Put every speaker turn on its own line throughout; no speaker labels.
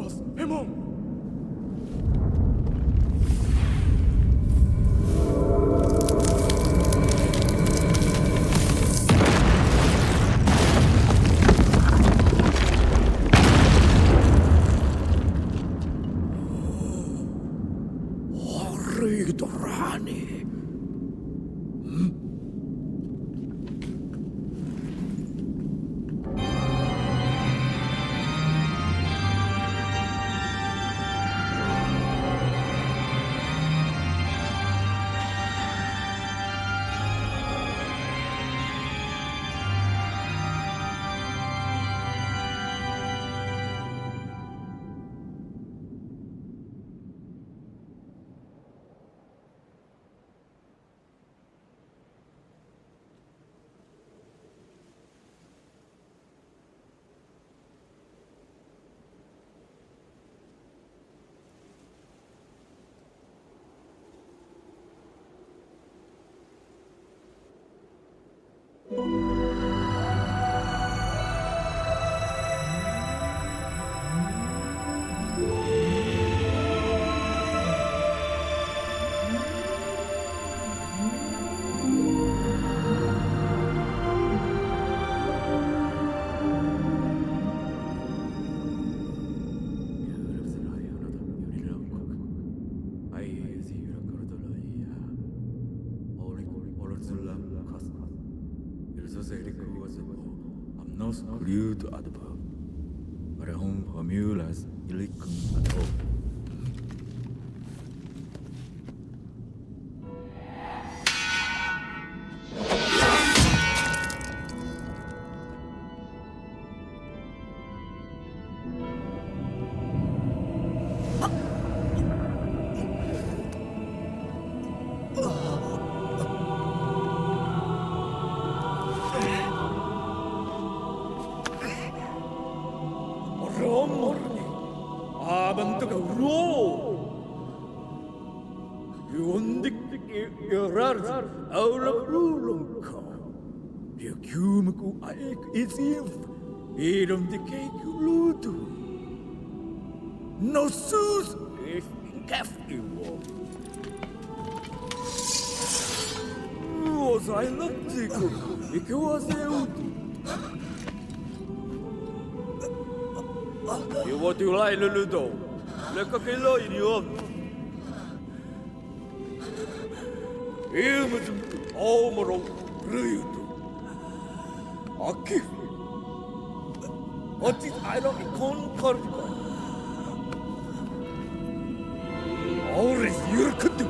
Ouroboros, Hemon! Horridorani! Glued adverb. Parehon formulas ilicum at all. Iron de cake luto. No sus if incaftivo. Was I lactico? E que was eu? You want to lie ludo? Le coquelo idiot. Eu mas omro rudo. Aqui. What is iron concord? All is your could do.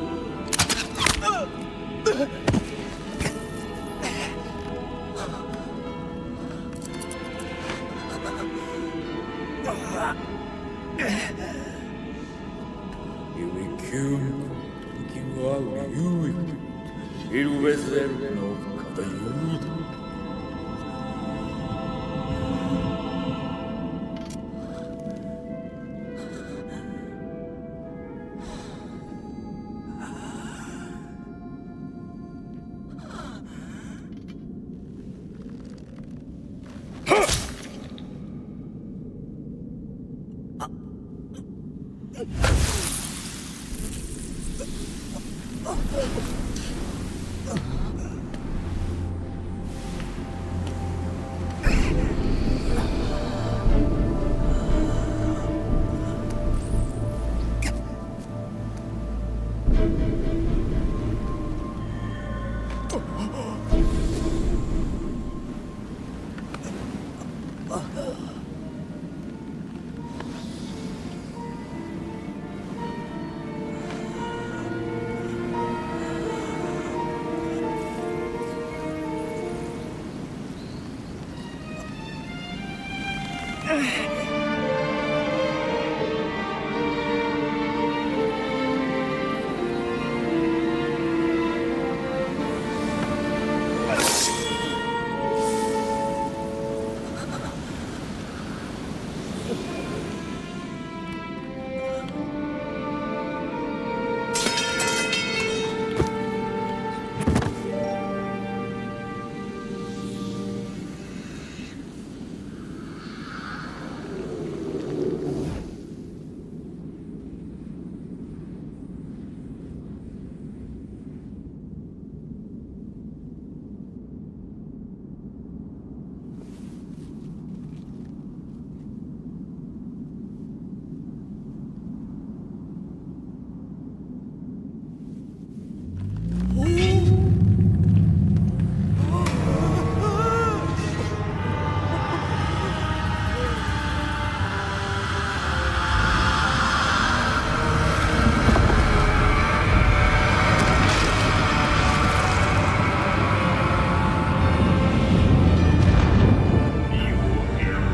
You will kill you. It was there no you.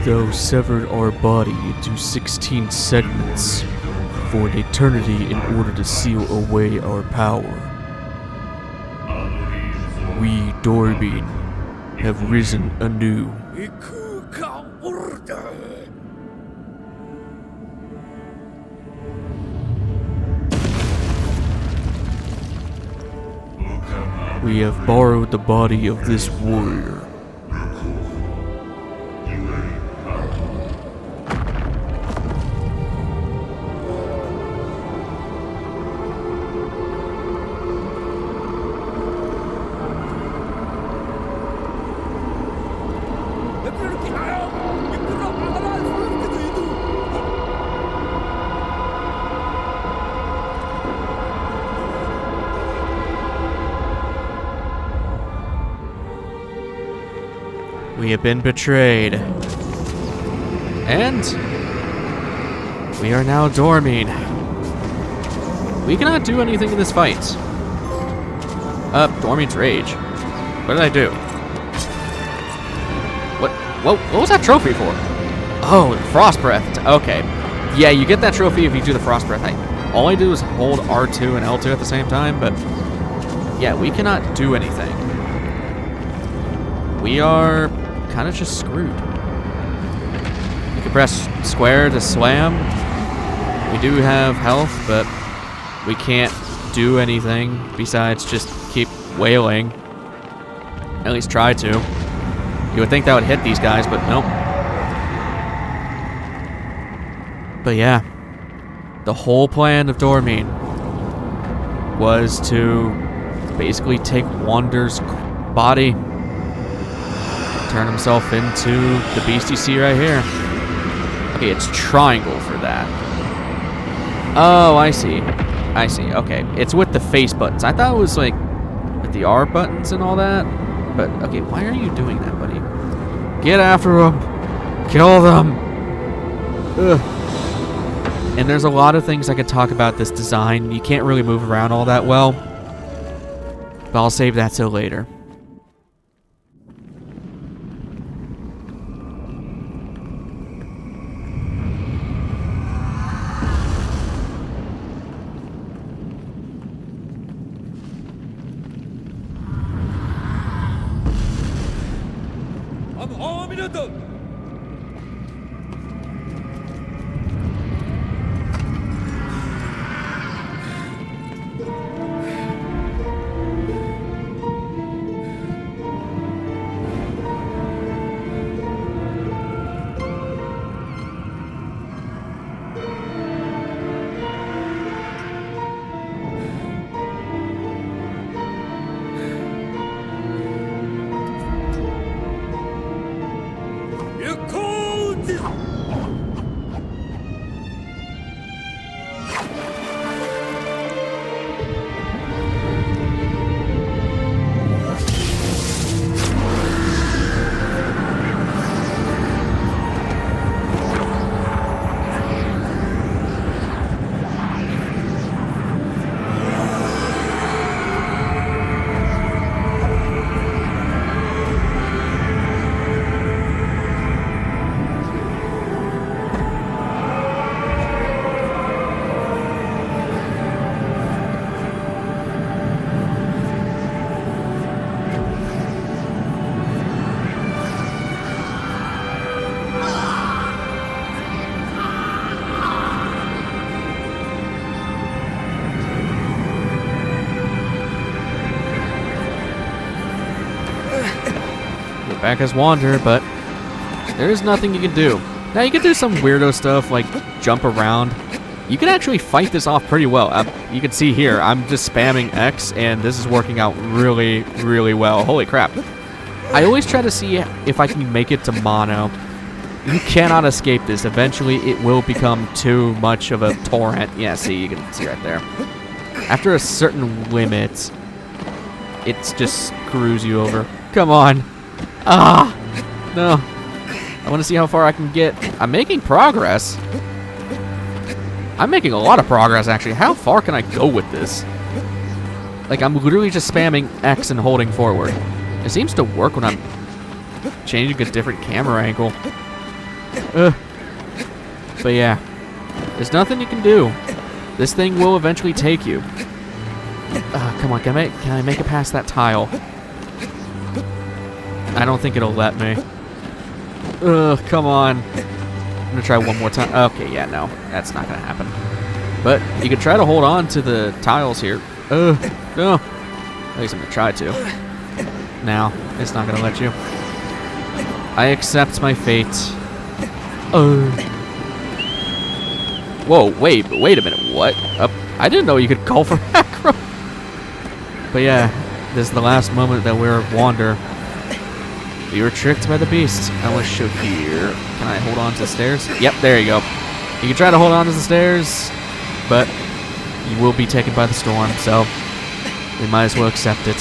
thou severed our body into 16 segments for an eternity in order to seal away our power. We, Dormin, have risen anew. We have borrowed the body of this warrior. We have been betrayed. And we are now Dormin. We cannot do anything in this fight. Dormin's Rage. What did I do? What was that trophy for? Oh, Frost Breath. Okay. Yeah, you get that trophy if you do the Frost Breath. All I do is hold R2 and L2 at the same time, but yeah, we cannot do anything. We are kind of just screwed. You can press square to slam. We do have health, but we can't do anything besides just keep wailing. At least try to. You would think that would hit these guys, but nope. But yeah, the whole plan of Dormin was to basically take Wander's body, turn himself into the beast you see right here. Okay, it's triangle for that. Oh, I see. I see. Okay, it's with the face buttons. I thought it was like with the R buttons and all that. But okay, why are you doing that, buddy? Get after them. Kill them. Ugh. And there's a lot of things I could talk about this design. You can't really move around all that well. But I'll save that till later. Back as Wander, but there's nothing you can do. Now you can do some weirdo stuff like jump around. You can actually fight this off pretty well. You can see here, I'm just spamming X, and this is working out really, really well. Holy crap. I always try to see if I can make it to mono. You cannot escape this. Eventually, it will become too much of a torrent. Yeah, see, you can see right there. After a certain limit, it just screws you over. Come on. Ah, no. I want to see how far I can get. I'm making progress. I'm making a lot of progress, actually. How far can I go with this? Like, I'm literally just spamming X and holding forward. It seems to work when I'm changing a different camera angle. But yeah, there's nothing you can do. This thing will eventually take you. Come on, can I make it past that tile? I don't think it'll let me. Come on. I'm gonna try one more time. Okay, yeah, no, that's not gonna happen. But you can try to hold on to the tiles here. No. At least I'm gonna try to. Now, it's not gonna let you. I accept my fate. Whoa, wait a minute, what? I didn't know you could call for acro. But yeah, this is the last moment that we're Wander. We were tricked by the beast. I want to show here. Can I hold on to the stairs? Yep, there you go. You can try to hold on to the stairs, but you will be taken by the storm, so we might as well accept it.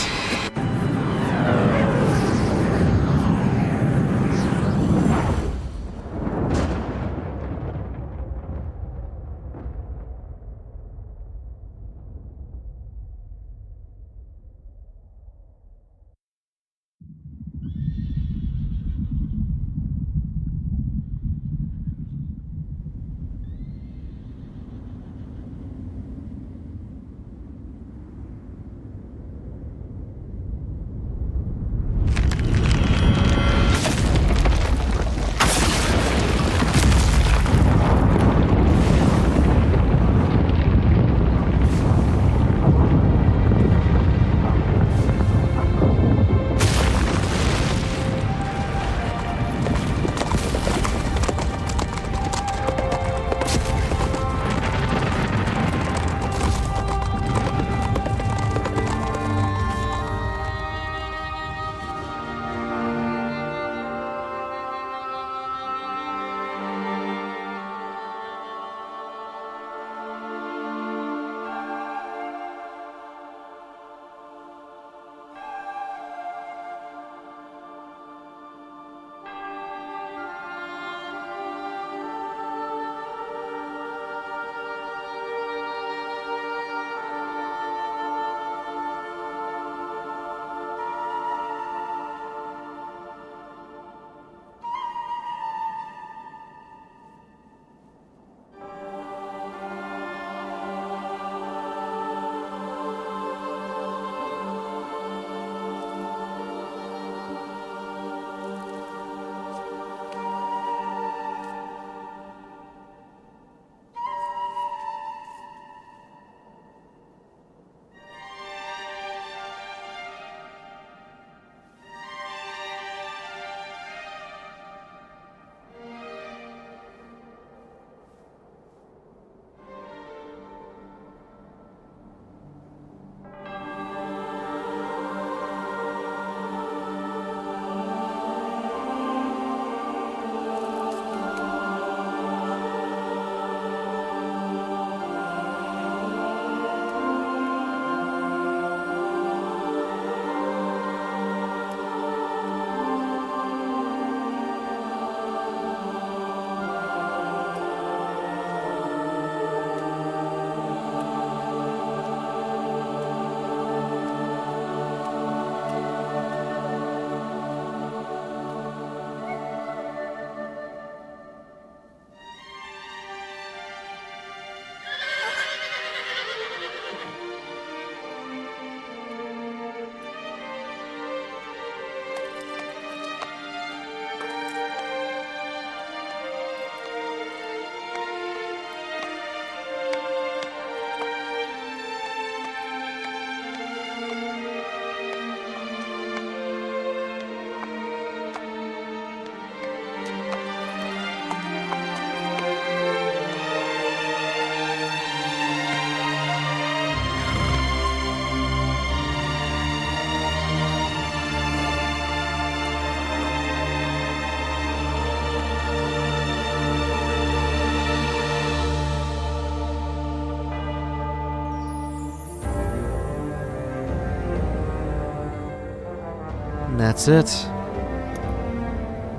And that's it.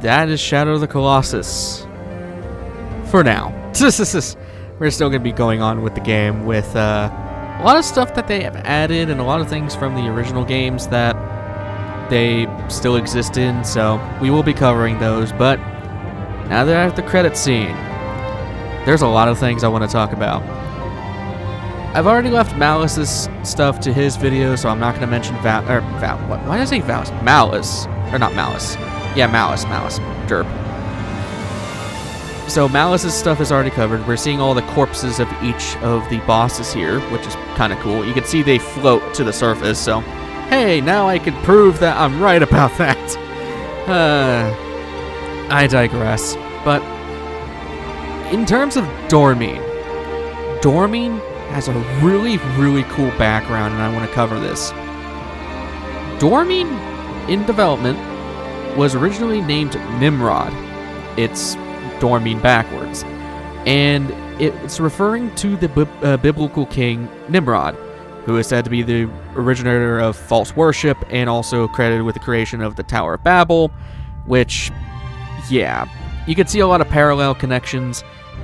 That is Shadow of the Colossus. For now. We're still going to be going on with the game with a lot of stuff that they have added and a lot of things from the original games that they still exist in, so we will be covering those. But now that I have the credit scene, there's a lot of things I want to talk about. I've already left Malice's stuff to his video, so I'm not going to mention why did I say Malice? Malice. Or not Malice. Yeah, Malice. Derp. So Malice's stuff is already covered. We're seeing all the corpses of each of the bosses here, which is kind of cool. You can see they float to the surface, so hey, now I can prove that I'm right about that. I digress. But in terms of Dormin has a really, really cool background, and I want to cover this. Dormin, in development, was originally named Nimrod. It's Dormin backwards. And it's referring to the biblical king Nimrod, who is said to be the originator of false worship and also credited with the creation of the Tower of Babel, which, yeah, you can see a lot of parallel connections.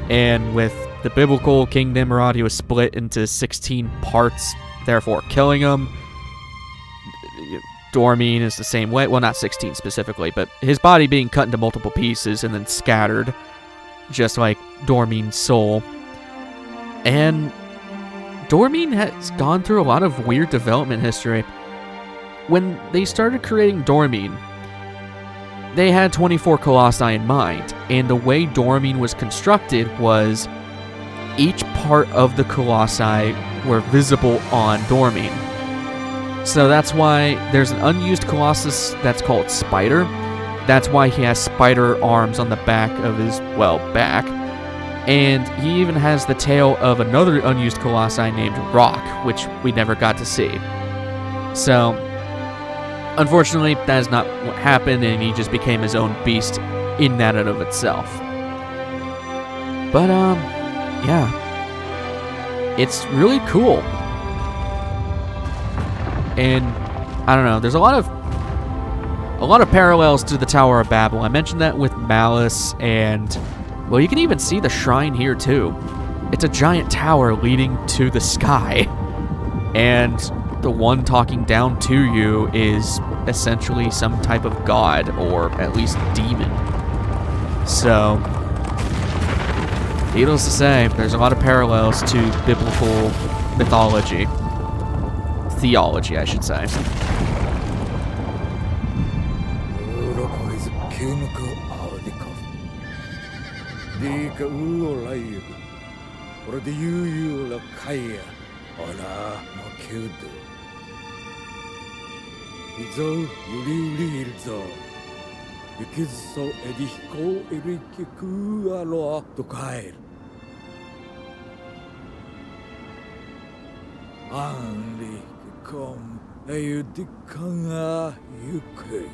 And with the biblical King Nimrod, he was split into 16 parts, therefore killing him. Dormin is the same way. Well, not 16 specifically, but his body being cut into multiple pieces and then scattered, just like Dormin's soul. And Dormin has gone through a lot of weird development history. When they started creating Dormin, they had 24 Colossi in mind, and the way Dormin was constructed was each part of the Colossi were visible on Dormin. So that's why there's an unused Colossus that's called Spider. That's why he has spider arms on the back of his, well, back. And he even has the tail of another unused Colossi named Rock, which we never got to see. So, unfortunately, that is not what happened, and he just became his own beast in that and of itself. But, yeah. It's really cool. And, I don't know, there's a lot of parallels to the Tower of Babel. I mentioned that with Malice, and, well, you can even see the shrine here, too. It's a giant tower leading to the sky. And the one talking down to you is essentially some type of god, or at least demon. So, needless to say, there's a lot of parallels to biblical mythology. Theology, I should say.
Kom, ej du kanga yuku.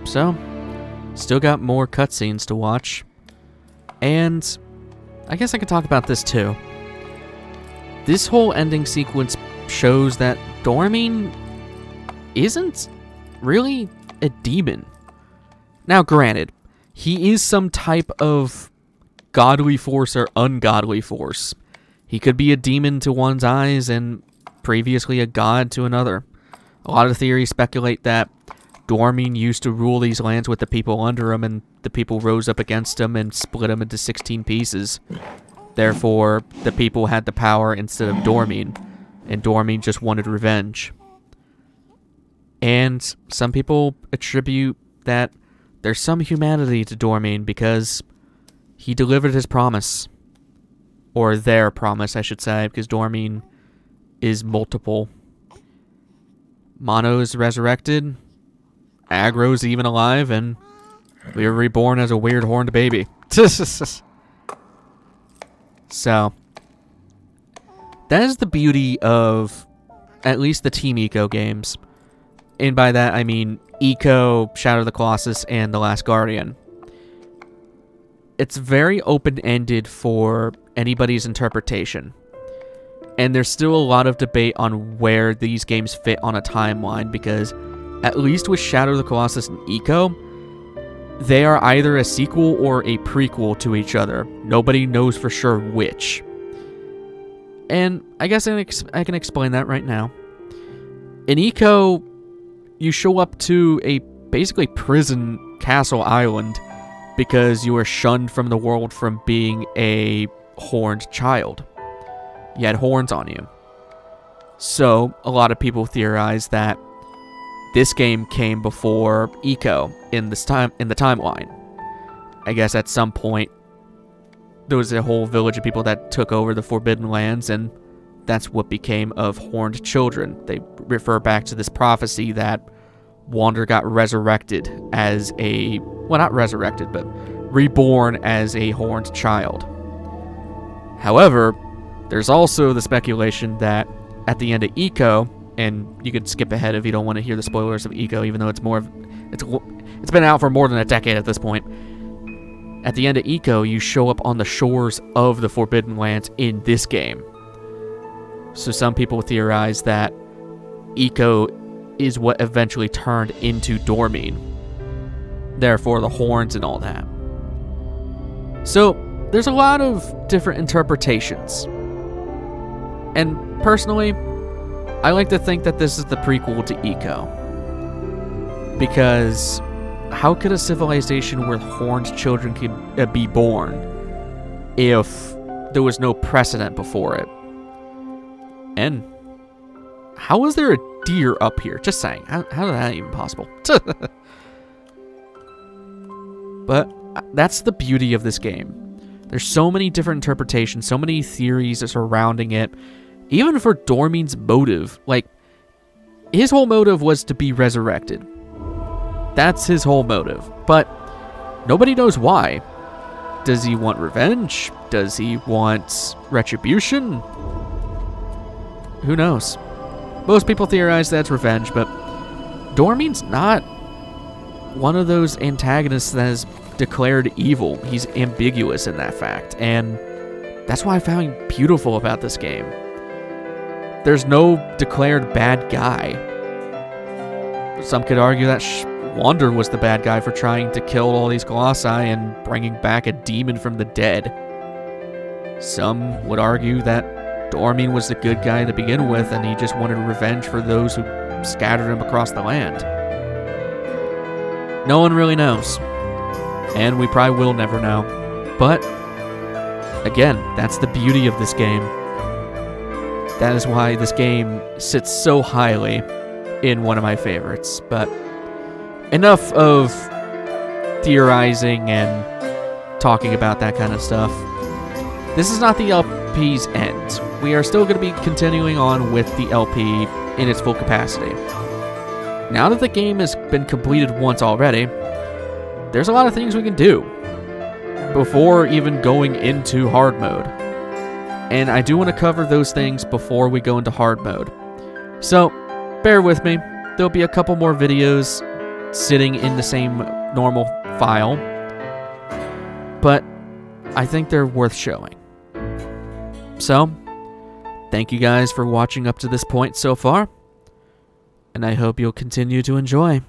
So, still got more cutscenes to watch. And I guess I could talk about this too. This whole ending sequence shows that Dormin isn't really a demon. Now, granted, he is some type of godly force or ungodly force. He could be a demon to one's eyes and previously a god to another. A lot of theories speculate that Dormin used to rule these lands with the people under him, and the people rose up against him and split him into 16 pieces. Therefore, the people had the power instead of Dormin, and Dormin just wanted revenge. And some people attribute that there's some humanity to Dormin because he delivered his promise. Or their promise, I should say, because Dormin is multiple. Mono's resurrected, Agro's even alive, and we were reborn as a weird horned baby. So, that is the beauty of at least the Team Eco games. And by that, I mean Eco, Shadow of the Colossus, and The Last Guardian. It's very open-ended for anybody's interpretation. And there's still a lot of debate on where these games fit on a timeline, because at least with Shadow of the Colossus and Eco, they are either a sequel or a prequel to each other. Nobody knows for sure which. And I guess I can explain that right now. In Eco, you show up to a basically prison castle island because you were shunned from the world from being a horned child. You had horns on you. So, a lot of people theorize that this game came before Eco in the timeline. I guess at some point there was a whole village of people that took over the Forbidden Lands, and that's what became of horned children. They refer back to this prophecy that Wander got resurrected as a... well, not resurrected, but reborn as a horned child. However, there's also the speculation that at the end of Eco, and you could skip ahead if you don't want to hear the spoilers of Eco, even though it's been out for more than a decade at this point. At the end of Eco, you show up on the shores of the Forbidden Lands in this game. So some people theorize that Eco is what eventually turned into Dormin. Therefore, the horns and all that. So, there's a lot of different interpretations. And personally, I like to think that this is the prequel to Eco. Because how could a civilization where horned children could be born if there was no precedent before it? And how is there a deer up here? Just saying. How is that even possible? But that's the beauty of this game. There's so many different interpretations, so many theories surrounding it. Even for Dormin's motive. Like, his whole motive was to be resurrected. That's his whole motive. But nobody knows why. Does he want revenge? Does he want retribution? Who knows? Most people theorize that's revenge, but Dormin's not one of those antagonists that is declared evil. He's ambiguous in that fact, and that's what I found beautiful about this game. There's no declared bad guy. Some could argue that Wander was the bad guy for trying to kill all these Colossi and bringing back a demon from the dead. Some would argue that Dormin was the good guy to begin with, and he just wanted revenge for those who scattered him across the land. No one really knows. And we probably will never know. But, again, that's the beauty of this game. That is why this game sits so highly in one of my favorites. But enough of theorizing and talking about that kind of stuff. This is not the LP's end. We are still going to be continuing on with the LP in its full capacity. Now that the game has been completed once already, there's a lot of things we can do before even going into hard mode. And I do want to cover those things before we go into hard mode. So, bear with me. There'll be a couple more videos sitting in the same normal file, but I think they're worth showing. So, thank you guys for watching up to this point so far, and I hope you'll continue to enjoy.